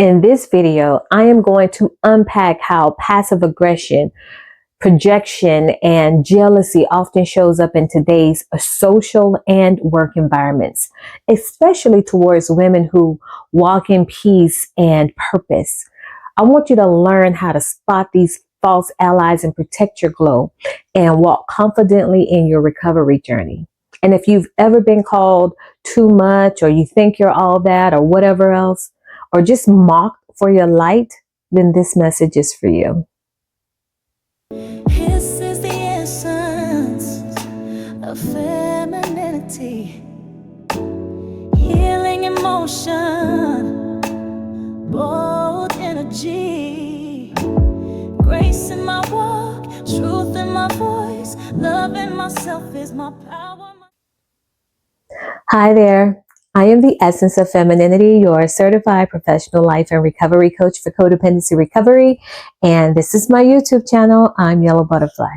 In this video, I am going to unpack how passive aggression, projection, and jealousy often shows up in today's social and work environments, especially towards women who walk in peace and purpose. I want you to learn how to spot these false allies and protect your glow and walk confidently in your recovery journey. And if you've ever been called too much, or you think you're all that, or whatever else, or just mocked for your light, then this message is for you. This is the essence of femininity, healing emotion, bold energy, grace in my walk, truth in my voice, loving myself is my power. Hi there. I am the Essence of Femininity, your certified professional life and recovery coach for codependency recovery. And this is my YouTube channel. I'm Yellow Butterfly.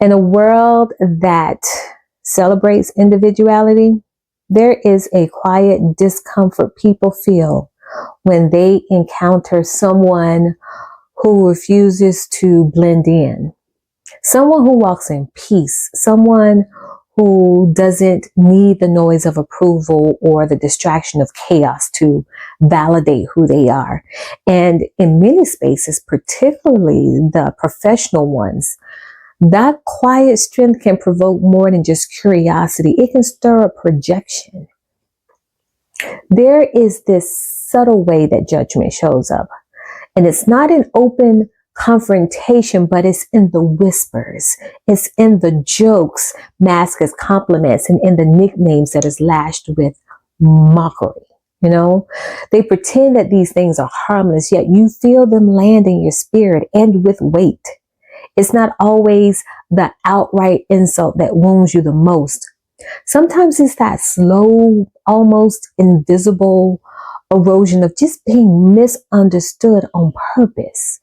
In a world that celebrates individuality, there is a quiet discomfort people feel when they encounter someone who refuses to blend in, someone who walks in peace, someone who doesn't need the noise of approval or the distraction of chaos to validate who they are. And in many spaces, particularly the professional ones, that quiet strength can provoke more than just curiosity. It can stir up projection. There is this subtle way that judgment shows up, and it's not an open confrontation, but it's in the whispers. It's in the jokes masked as compliments, and in the nicknames that is lashed with mockery. You know, they pretend that these things are harmless, yet you feel them land in your spirit and with weight. It's not always the outright insult that wounds you the most. Sometimes it's that slow, almost invisible erosion of just being misunderstood on purpose.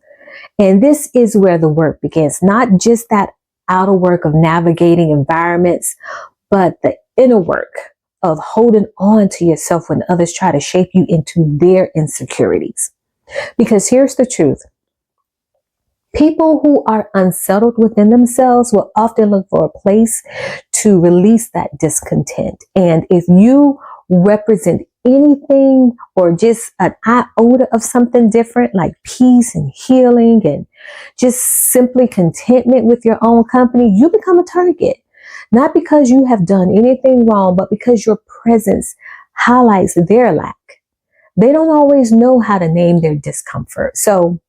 And this is where the work begins, not just that outer work of navigating environments, but the inner work of holding on to yourself when others try to shape you into their insecurities. Because here's the truth. People who are unsettled within themselves will often look for a place to release that discontent. And if you represent anything or just an iota of something different, like peace and healing and just simply contentment with your own company, you become a target. Not because you have done anything wrong, but because your presence highlights their lack. They don't always know how to name their discomfort. So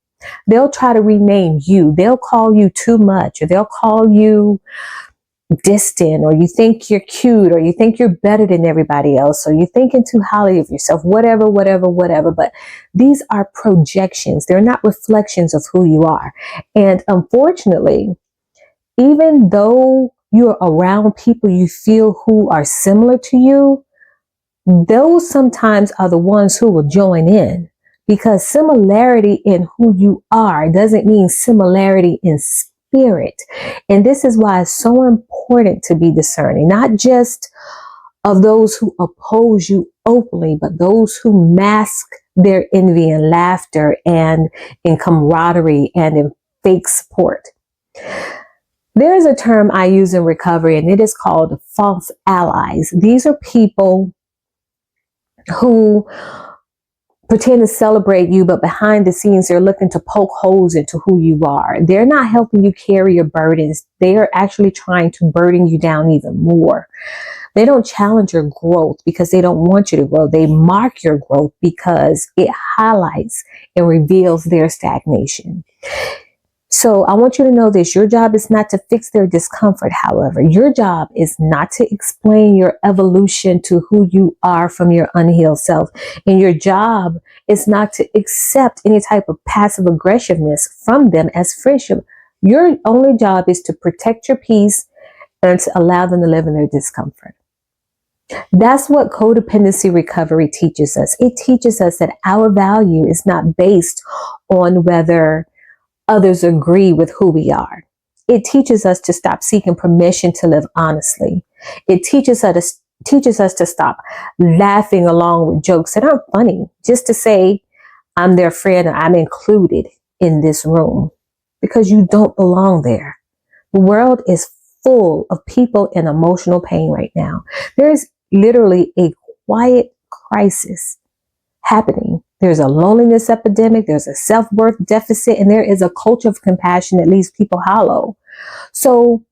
they'll try to rename you. They'll call you too much, or they'll call you distant, or you think you're cute, or you think you're better than everybody else, or you're thinking too highly of yourself, whatever. But these are projections. They're not reflections of who you are. And unfortunately, even though you're around people you feel who are similar to you, those sometimes are the ones who will join in, because similarity in who you are doesn't mean similarity in spirit. And this is why it's so important to be discerning, not just of those who oppose you openly, but those who mask their envy and laughter and in camaraderie and in fake support. There is a term I use in recovery, and it is called false allies. These are people who pretend to celebrate you, but behind the scenes, they're looking to poke holes into who you are. They're not helping you carry your burdens. They are actually trying to burden you down even more. They don't challenge your growth because they don't want you to grow. They mock your growth because it highlights and reveals their stagnation. So I want you to know this. Your job is not to fix their discomfort, however. Your job is not to explain your evolution to who you are from your unhealed self. And your job is not to accept any type of passive aggressiveness from them as friendship. Your only job is to protect your peace and to allow them to live in their discomfort. That's what codependency recovery teaches us. It teaches us that our value is not based on whether others agree with who we are. It teaches us to stop seeking permission to live honestly. It teaches us to stop laughing along with jokes that aren't funny, just to say, I'm their friend, and I'm included in this room, because you don't belong there. The world is full of people in emotional pain right now. There's literally a quiet crisis happening. There's a loneliness epidemic, there's a self-worth deficit, and there is a culture of compassion that leaves people hollow. So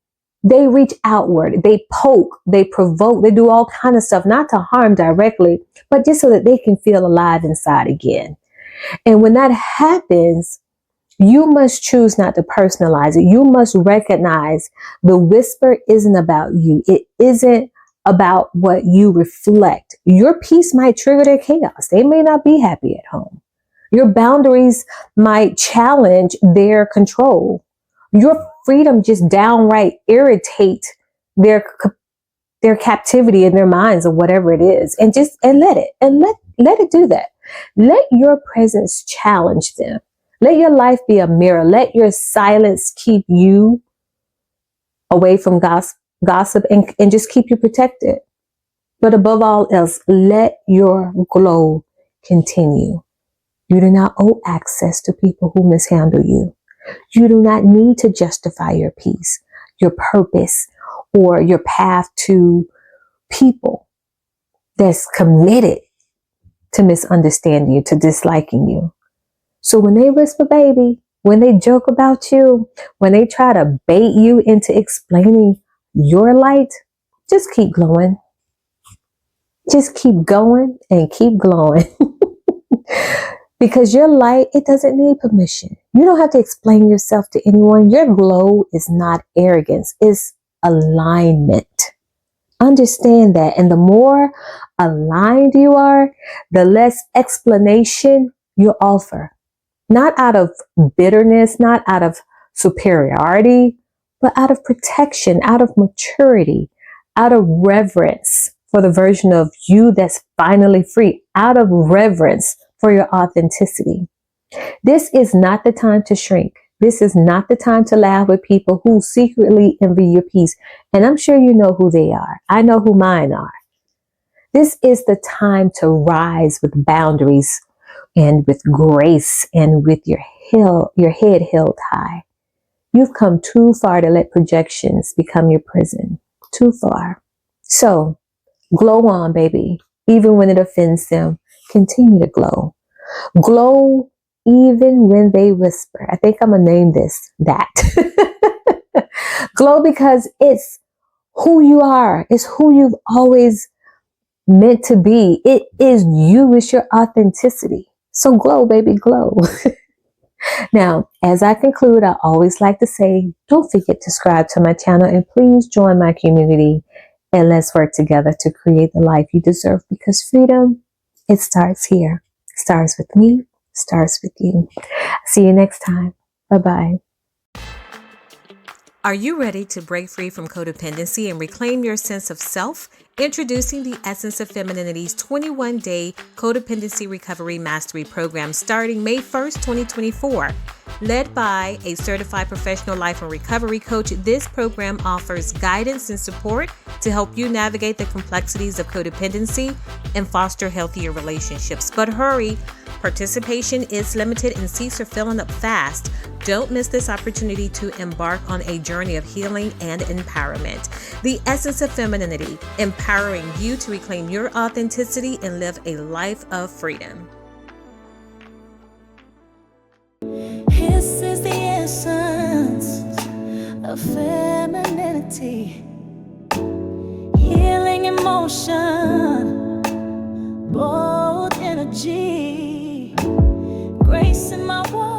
they reach outward, they poke, they provoke, they do all kind of stuff, not to harm directly, but just so that they can feel alive inside again. And when that happens, you must choose not to personalize it. You must recognize the whisper isn't about you. It isn't about what you reflect. Your peace might trigger their chaos. They may not be happy at home. Your boundaries might challenge their control. Your freedom just downright irritate their captivity in their minds, or whatever it is. And let it do that. Let your presence challenge them. Let your life be a mirror. Let your silence keep you away from gossip and just keep you protected. But above all else, let your glow continue. You do not owe access to people who mishandle you. You do not need to justify your peace, your purpose, or your path to people that's committed to misunderstanding you, to disliking you. So when they whisper baby, when they joke about you, when they try to bait you into explaining your light, just keep glowing. Just keep going and keep glowing. Because your light, it doesn't need permission. You don't have to explain yourself to anyone. Your glow is not arrogance, it's alignment. Understand that. And the more aligned you are, the less explanation you offer. Not out of bitterness, not out of superiority, but out of protection, out of maturity, out of reverence for the version of you that's finally free, out of reverence for your authenticity. This is not the time to shrink. This is not the time to laugh with people who secretly envy your peace. And I'm sure you know who they are. I know who mine are. This is the time to rise with boundaries and with grace and with your head held high. You've come too far to let projections become your prison. Too far. So glow on, baby. Even when it offends them, continue to glow. Glow even when they whisper. I think I'm going to name this that. Glow because it's who you are. It's who you've always meant to be. It is you. It's your authenticity. So glow, baby, glow. Now, as I conclude, I always like to say, don't forget to subscribe to my channel and please join my community and let's work together to create the life you deserve, because freedom, it starts here. It starts with me, starts with you. See you next time. Bye-bye. Are you ready to break free from codependency and reclaim your sense of self? Introducing the Essence of Femininity's 21-day Codependency Recovery Mastery Program starting May 1st, 2024. Led by a certified professional life and recovery coach, this program offers guidance and support to help you navigate the complexities of codependency and foster healthier relationships. But hurry, participation is limited and seats are filling up fast. Don't miss this opportunity to embark on a journey of healing and empowerment. The Essence of Femininity, empowering you to reclaim your authenticity and live a life of freedom. This is the essence of femininity. Healing emotion, bold energy, grace in my world.